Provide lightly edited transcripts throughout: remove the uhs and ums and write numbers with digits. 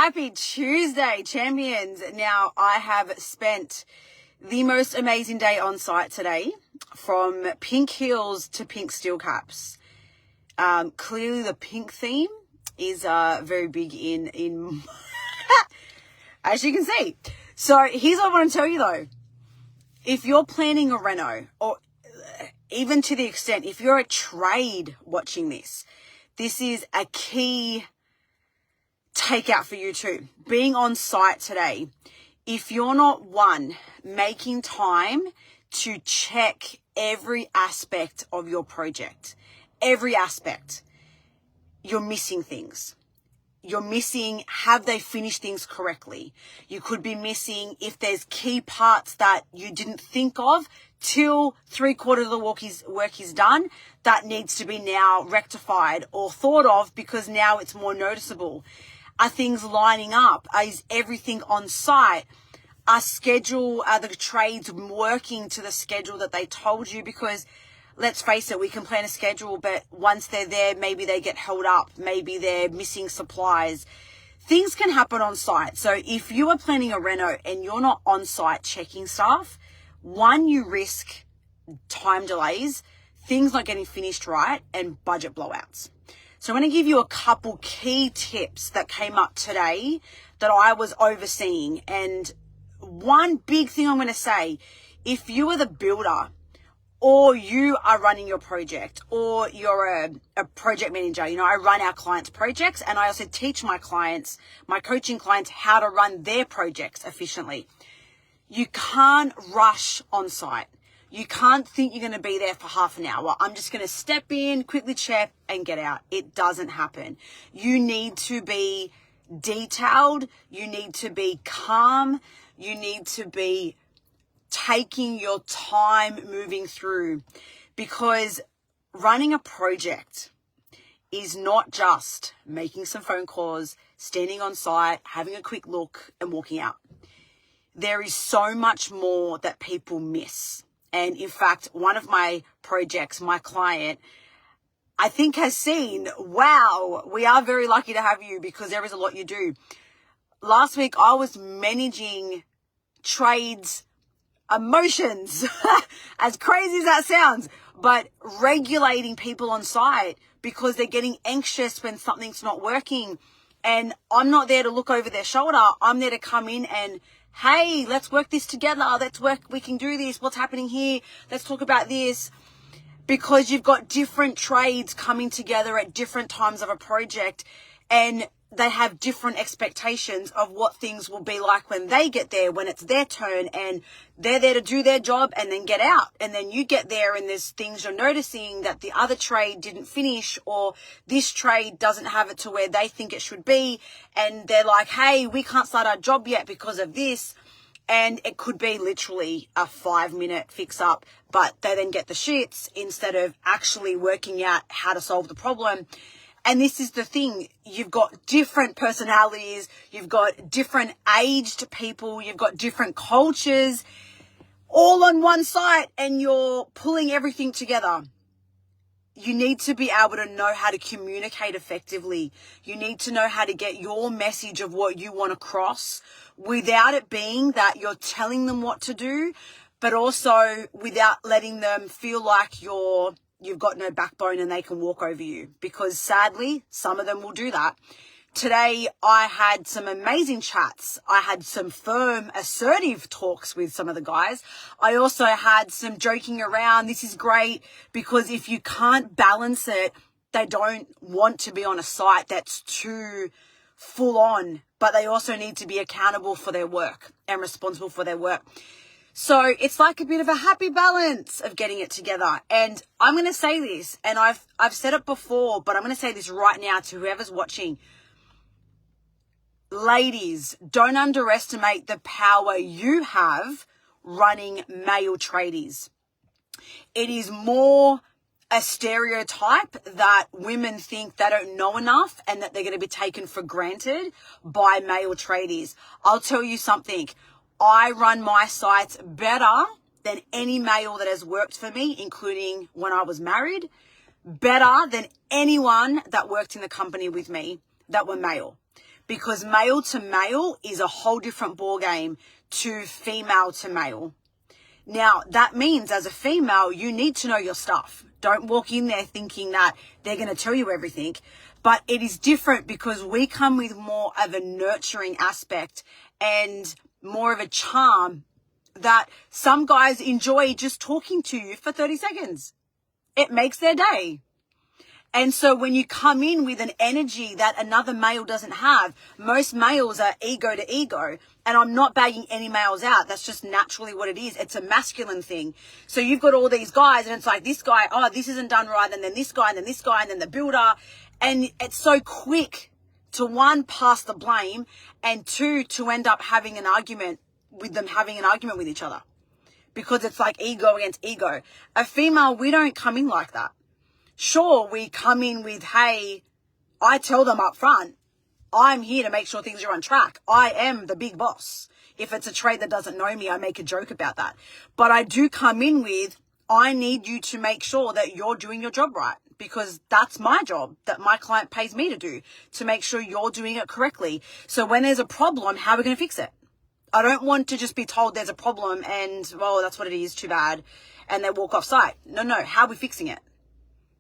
Happy Tuesday, champions. Now, I have spent the most amazing day on site today, from pink heels to pink steel caps. Clearly the pink theme is very big in as you can see. So here's what I want to tell you though. If you're planning a reno, or even to the extent, if you're a trade watching this, this is a key takeout for you too. Being on site today, if you're not making time to check every aspect of your project, every aspect, you're missing things. You're missing, have they finished things correctly? You could be missing if there's key parts that you didn't think of till 3/4 of the work is done, that needs to be now rectified or thought of because now it's more noticeable. Are things lining up? Is everything on site? Are the trades working to the schedule that they told you? Because let's face it, we can plan a schedule, but once they're there, maybe they get held up. Maybe they're missing supplies. Things can happen on site. So if you are planning a reno and you're not on site checking stuff, you risk time delays, things not getting finished right, and budget blowouts. So I'm going to give you a couple key tips that came up today that I was overseeing. And one big thing I'm going to say, if you are the builder or you are running your project or you're a project manager, I run our clients' projects, and I also teach my coaching clients how to run their projects efficiently. You can't rush on site. You can't think you're going to be there for half an hour. I'm just going to step in, quickly check, and get out. It doesn't happen. You need to be detailed. You need to be calm. You need to be taking your time moving through, because running a project is not just making some phone calls, standing on site, having a quick look, and walking out. There is so much more that people miss. And in fact, one of my projects, my client, I think has seen, wow, we are very lucky to have you because there is a lot you do. Last week, I was managing trades, emotions, as crazy as that sounds, but regulating people on site because they're getting anxious when something's not working. And I'm not there to look over their shoulder. I'm there to come in and, hey, let's work this together. We can do this. What's happening here? Let's talk about this. Because you've got different trades coming together at different times of a project, and they have different expectations of what things will be like when they get there, when it's their turn, and they're there to do their job and then get out. And then you get there and there's things you're noticing that the other trade didn't finish, or this trade doesn't have it to where they think it should be. And they're like, hey, we can't start our job yet because of this. And it could be literally a 5-minute fix up, but they then get the shits instead of actually working out how to solve the problem. And this is the thing, you've got different personalities, you've got different aged people, you've got different cultures, all on one site, and you're pulling everything together. You need to be able to know how to communicate effectively. You need to know how to get your message of what you want across without it being that you're telling them what to do, but also without letting them feel like you've got no backbone and they can walk over you, because sadly, some of them will do that. Today, I had some amazing chats. I had some firm, assertive talks with some of the guys. I also had some joking around. This is great because if you can't balance it, they don't want to be on a site that's too full on, but they also need to be accountable for their work and responsible for their work. So it's like a bit of a happy balance of getting it together. And I'm going to say this, and I've said it before, but I'm going to say this right now to whoever's watching. Ladies, don't underestimate the power you have running male tradies. It is more a stereotype that women think they don't know enough and that they're going to be taken for granted by male tradies. I'll tell you something. I run my sites better than any male that has worked for me, including when I was married, better than anyone that worked in the company with me. that were male, because male to male is a whole different ball game to female to male. Now, that means as a female, you need to know your stuff. Don't walk in there thinking that they're going to tell you everything. But it is different because we come with more of a nurturing aspect and more of a charm that some guys enjoy just talking to you for 30 seconds. It makes their day. And so when you come in with an energy that another male doesn't have, most males are ego to ego. And I'm not bagging any males out. That's just naturally what it is. It's a masculine thing. So you've got all these guys and it's like this guy, oh, this isn't done right. And then this guy and then this guy and then the builder. And it's so quick to one, pass the blame, and two, to end up having an argument with them, having an argument with each other. Because it's like ego against ego. A female, we don't come in like that. Sure, we come in with, hey, I tell them up front, I'm here to make sure things are on track. I am the big boss. If it's a trade that doesn't know me, I make a joke about that. But I do come in with, I need you to make sure that you're doing your job right, because that's my job that my client pays me to do, to make sure you're doing it correctly. So when there's a problem, how are we going to fix it? I don't want to just be told there's a problem and, well, that's what it is, too bad, and then walk off site. No, how are we fixing it?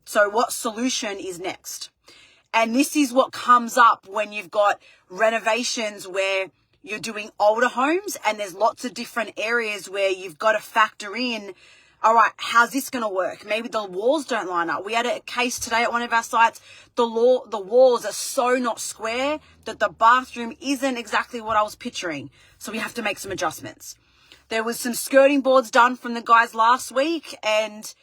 So what solution is next? And this is what comes up when you've got renovations where you're doing older homes and there's lots of different areas where you've got to factor in, all right, how's this going to work? Maybe the walls don't line up. We had a case today at one of our sites. The walls are so not square that the bathroom isn't exactly what I was picturing. So we have to make some adjustments. There was some skirting boards done from the guys last week and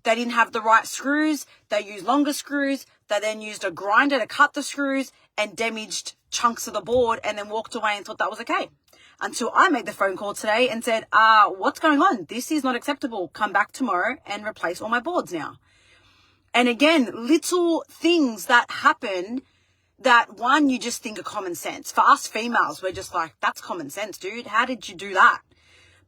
they didn't have the right screws. They used longer screws. They then used a grinder to cut the screws and damaged chunks of the board and then walked away and thought that was okay. Until I made the phone call today and said, what's going on? This is not acceptable. Come back tomorrow and replace all my boards now. And again, little things that happen that, one, you just think are common sense. For us females, we're just like, that's common sense, dude. How did you do that?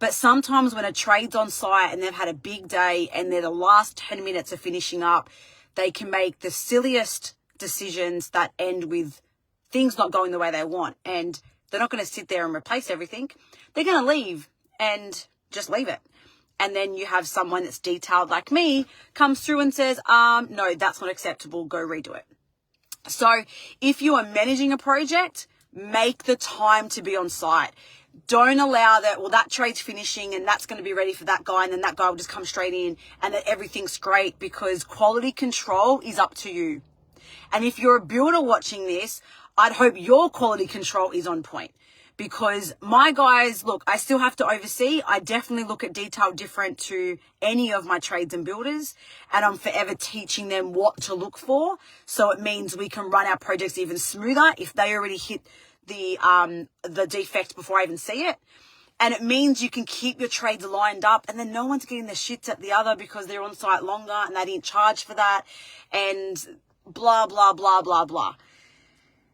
But sometimes when a trade's on site and they've had a big day and they're the last 10 minutes of finishing up, they can make the silliest decisions that end with things not going the way they want. And they're not going to sit there and replace everything. They're going to leave and just leave it. And then you have someone that's detailed like me comes through and says, no, that's not acceptable. Go redo it. So if you are managing a project, make the time to be on site. Don't allow that, well, that trade's finishing and that's going to be ready for that guy and then that guy will just come straight in and that everything's great, because quality control is up to you. And if you're a builder watching this, I'd hope your quality control is on point, because my guys, look, I still have to oversee. I definitely look at detail different to any of my trades and builders, and I'm forever teaching them what to look for. So it means we can run our projects even smoother if they already hit the defect before I even see it. And it means you can keep your trades lined up and then no one's getting their shits at the other because they're on site longer and they didn't charge for that and blah, blah, blah, blah, blah.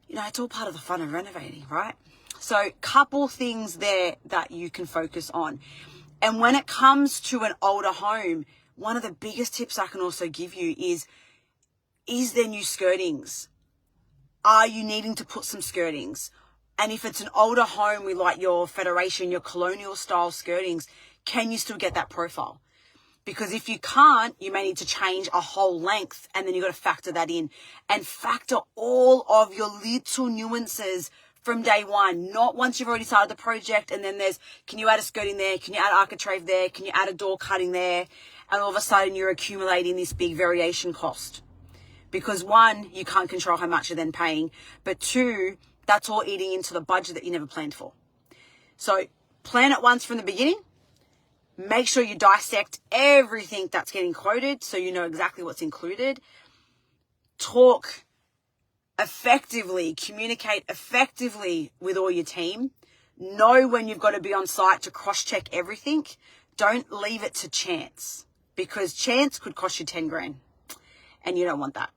You know, it's all part of the fun of renovating, right? So couple things there that you can focus on. And when it comes to an older home, one of the biggest tips I can also give you is there new skirtings? Are you needing to put some skirtings? And if it's an older home with like your Federation, your colonial style skirtings, can you still get that profile? Because if you can't, you may need to change a whole length, and then you've got to factor that in and factor all of your little nuances from day one, not once you've already started the project. And then can you add a skirting there? Can you add architrave there? Can you add a door cutting there? And all of a sudden you're accumulating this big variation cost. Because one, you can't control how much you're then paying, but two, that's all eating into the budget that you never planned for. So plan it once from the beginning. Make sure you dissect everything that's getting quoted so you know exactly what's included. Talk effectively, communicate effectively with all your team. Know when you've got to be on site to cross-check everything. Don't leave it to chance, because chance could cost you 10 grand and you don't want that.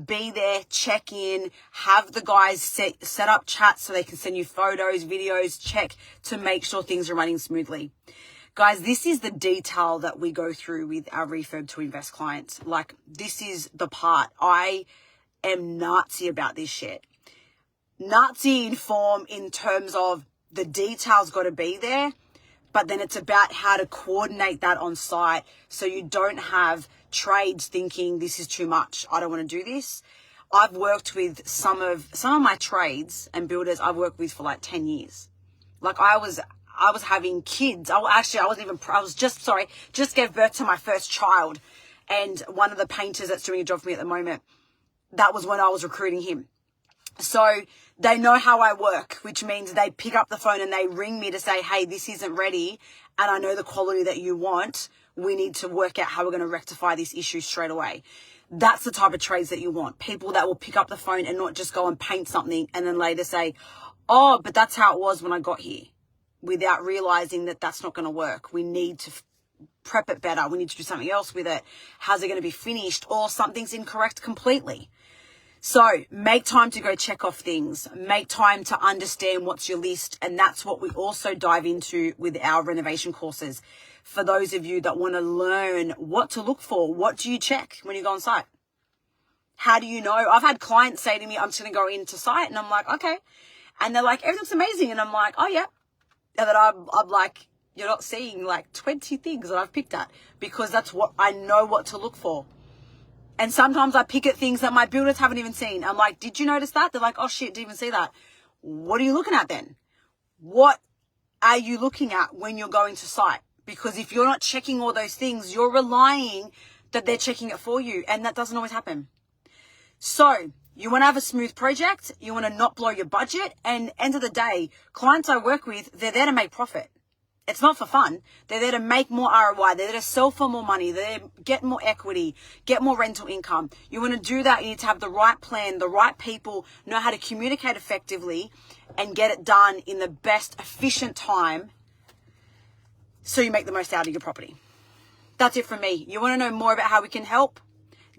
Be there, check in, have the guys set up chats so they can send you photos, videos, check to make sure things are running smoothly. Guys, this is the detail that we go through with our refurb to invest clients. Like, this is the part. I am Nazi about this shit. Nazi in form in terms of the details got to be there, but then it's about how to coordinate that on site so you don't have trades thinking this is too much, I don't want to do this. I've worked with some of my trades and builders I've worked with for like 10 years. Like I was having kids. Just gave birth to my first child. And one of the painters that's doing a job for me at the moment, that was when I was recruiting him. So they know how I work, which means they pick up the phone and they ring me to say, hey, this isn't ready. And I know the quality that you want. We need to work out how we're going to rectify this issue straight away. That's the type of trades that you want. People that will pick up the phone and not just go and paint something and then later say, oh, but that's how it was when I got here, without realizing that that's not going to work. We need to prep it better. We need to do something else with it. How's it going to be finished? Or something's incorrect completely. So make time to go check off things. Make time to understand what's your list. And that's what we also dive into with our renovation courses. For those of you that want to learn what to look for, what do you check when you go on site? How do you know? I've had clients say to me, I'm just going to go into site. And I'm like, okay. And they're like, everything's amazing. And I'm like, oh, yeah. And then I'm like, you're not seeing like 20 things that I've picked at, because that's what I know what to look for. And sometimes I pick at things that my builders haven't even seen. I'm like, did you notice that? They're like, oh shit, didn't even see that. What are you looking at then? What are you looking at when you're going to site? Because if you're not checking all those things, you're relying that they're checking it for you. And that doesn't always happen. So you want to have a smooth project. You want to not blow your budget. And end of the day, clients I work with, they're there to make profit. It's not for fun. They're there to make more ROI. They're there to sell for more money. They're there to get more equity, get more rental income. You want to do that, you need to have the right plan, the right people, know how to communicate effectively and get it done in the best efficient time so you make the most out of your property. That's it from me. You want to know more about how we can help?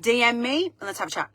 DM me and let's have a chat.